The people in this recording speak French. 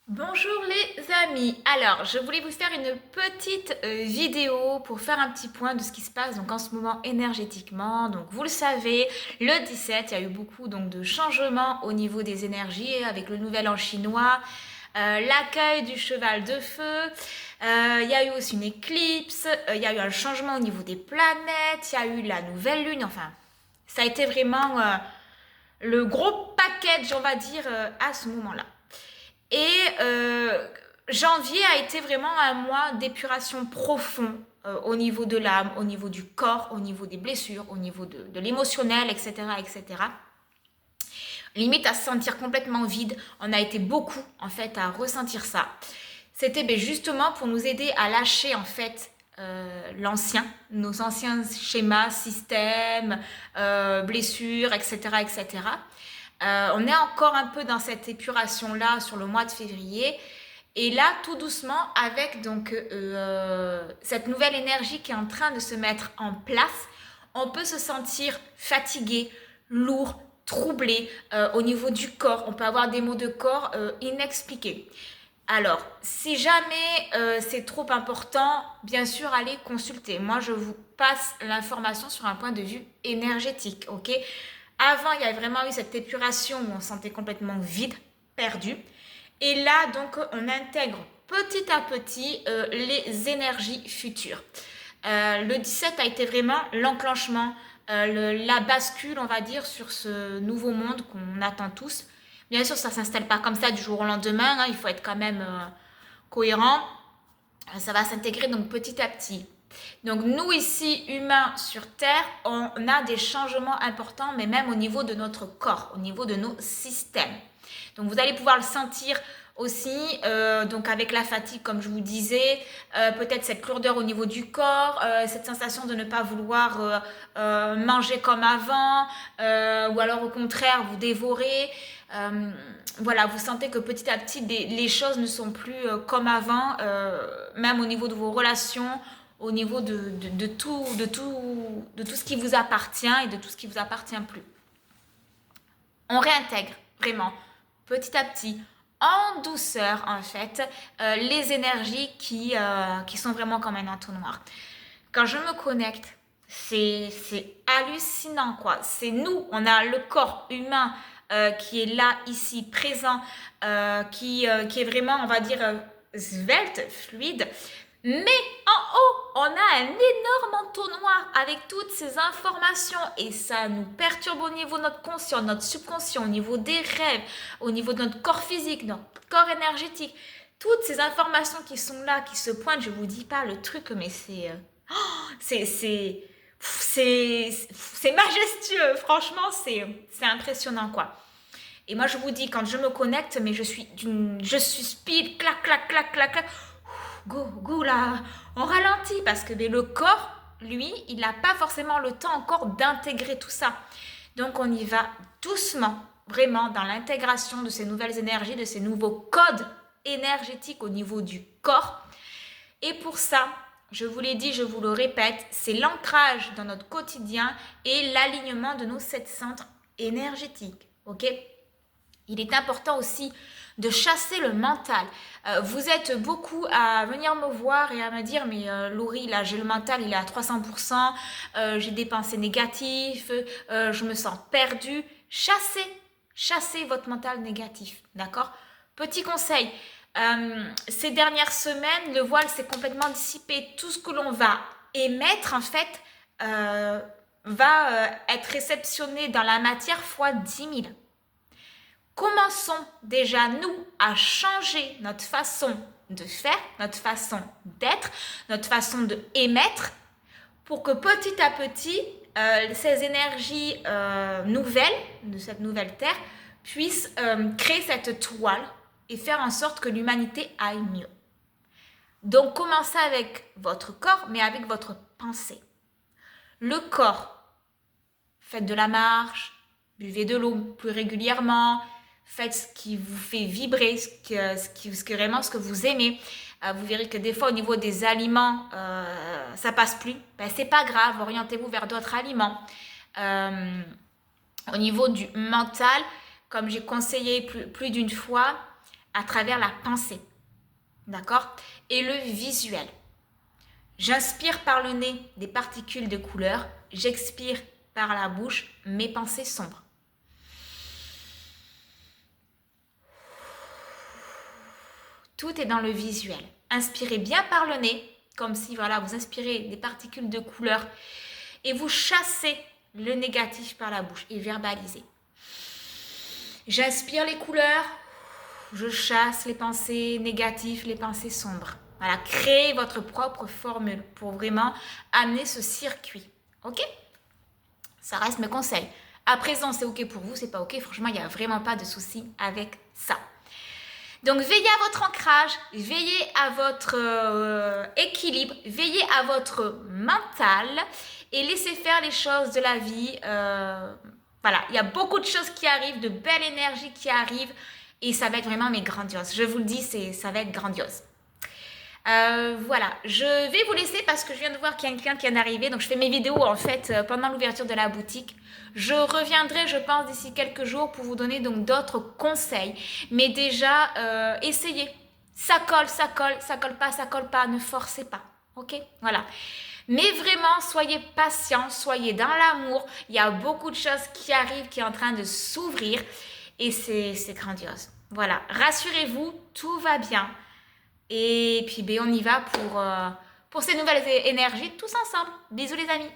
Bonjour les amis, alors je voulais vous faire une petite vidéo pour faire un petit point de ce qui se passe donc en ce moment énergétiquement. Donc vous le savez, le 17 il y a eu beaucoup donc de changements au niveau des énergies avec le nouvel an chinois, l'accueil du cheval de feu, il y a eu aussi une éclipse, il y a eu un changement au niveau des planètes, il y a eu la nouvelle lune, enfin ça a été vraiment le gros package on va dire à ce moment-là. Et janvier a été vraiment un mois d'épuration profond au niveau de l'âme, au niveau du corps, au niveau des blessures, au niveau de l'émotionnel, etc., etc. Limite à se sentir complètement vide. On a été beaucoup en fait à ressentir ça. C'était justement pour nous aider à lâcher en fait l'ancien, nos anciens schémas, systèmes, blessures, etc., etc. On est encore un peu dans cette épuration-là sur le mois de février. Et là, tout doucement, avec donc cette nouvelle énergie qui est en train de se mettre en place, on peut se sentir fatigué, lourd, troublé au niveau du corps. On peut avoir des maux de corps inexpliqués. Alors, si jamais c'est trop important, bien sûr, allez consulter. Moi, je vous passe l'information sur un point de vue énergétique, ok? Avant, il y avait vraiment eu cette épuration où on se sentait complètement vide, perdu. Et là, donc, on intègre petit à petit les énergies futures. Le 17 a été vraiment l'enclenchement, la bascule, on va dire, sur ce nouveau monde qu'on attend tous. Bien sûr, ça ne s'installe pas comme ça du jour au lendemain, hein, il faut être quand même cohérent. Ça va s'intégrer donc petit à petit. Donc nous ici, humains sur Terre, on a des changements importants, mais même au niveau de notre corps, au niveau de nos systèmes. Donc vous allez pouvoir le sentir aussi, donc avec la fatigue, comme je vous disais, peut-être cette lourdeur au niveau du corps, cette sensation de ne pas vouloir manger comme avant, ou alors au contraire vous dévorer. Voilà, vous sentez que petit à petit les choses ne sont plus comme avant, même au niveau de vos relations, au niveau de tout ce qui vous appartient et de tout ce qui vous appartient plus. On réintègre vraiment petit à petit, en douceur en fait, les énergies qui sont vraiment comme un entonnoir. Quand je me connecte, c'est hallucinant quoi. C'est nous, on a le corps humain qui est là, ici, présent, qui est vraiment, on va dire, svelte, fluide. Mais en haut, on a un énorme entonnoir avec toutes ces informations et ça nous perturbe au niveau de notre conscient, notre subconscient, au niveau des rêves, au niveau de notre corps physique, notre corps énergétique. Toutes ces informations qui sont là, qui se pointent, je vous dis pas le truc, mais c'est, c'est, c'est majestueux. Franchement, c'est impressionnant, quoi. Et moi, je vous dis, quand je me connecte, mais je suis speed, clac, clac, clac, clac, clac. Go, go là, on ralentit parce que le corps, lui, il n'a pas forcément le temps encore d'intégrer tout ça. Donc, on y va doucement, vraiment, dans l'intégration de ces nouvelles énergies, de ces nouveaux codes énergétiques au niveau du corps. Et pour ça, je vous l'ai dit, je vous le répète, c'est l'ancrage dans notre quotidien et l'alignement de nos 7 centres énergétiques. Ok? Il est important aussi de chasser le mental. Vous êtes beaucoup à venir me voir et à me dire mais Laurie, là j'ai le mental, il est à 300%, j'ai des pensées négatives, je me sens perdue. Chassez votre mental négatif, d'accord? Petit conseil, ces dernières semaines, le voile s'est complètement dissipé. Tout ce que l'on va émettre en fait va être réceptionné dans la matière fois 10 000. Commençons déjà, nous, à changer notre façon de faire, notre façon d'être, notre façon de émettre, pour que petit à petit, ces énergies nouvelles, de cette nouvelle Terre, puissent créer cette toile et faire en sorte que l'humanité aille mieux. Donc, commencez avec votre corps, mais avec votre pensée. Le corps, faites de la marche, buvez de l'eau plus régulièrement, faites ce qui vous fait vibrer, ce que vous aimez. Vous verrez que des fois au niveau des aliments, ça passe plus. Ben, c'est pas grave, orientez-vous vers d'autres aliments. Au niveau du mental, comme j'ai conseillé plus d'une fois, à travers la pensée. D'accord? Et le visuel. J'inspire par le nez des particules de couleur. J'expire par la bouche mes pensées sombres. Tout est dans le visuel. Inspirez bien par le nez, comme si voilà, vous inspirez des particules de couleur et vous chassez le négatif par la bouche et verbalisez. J'inspire les couleurs, je chasse les pensées négatives, les pensées sombres. Voilà, créez votre propre formule pour vraiment amener ce circuit. Ok? Ça reste mes conseils. À présent, c'est ok pour vous, c'est pas ok. Franchement, il n'y a vraiment pas de souci avec ça. Donc, veillez à votre ancrage, veillez à votre équilibre, veillez à votre mental et laissez faire les choses de la vie. Voilà, il y a beaucoup de choses qui arrivent, de belles énergies qui arrivent et ça va être vraiment mais grandiose. Je vous le dis, ça va être grandiose. Voilà, je vais vous laisser parce que je viens de voir qu'il y a quelqu'un qui vient d'arriver. Donc, je fais mes vidéos en fait pendant l'ouverture de la boutique. Je reviendrai, je pense, d'ici quelques jours pour vous donner donc d'autres conseils. Mais déjà, essayez. Ça colle pas, ne forcez pas. Ok? Voilà. Mais vraiment, soyez patient, soyez dans l'amour. Il y a beaucoup de choses qui arrivent, qui sont en train de s'ouvrir. Et c'est grandiose. Voilà, rassurez-vous, tout va bien. Et puis, on y va pour ces nouvelles énergies tous ensemble. Bisous les amis.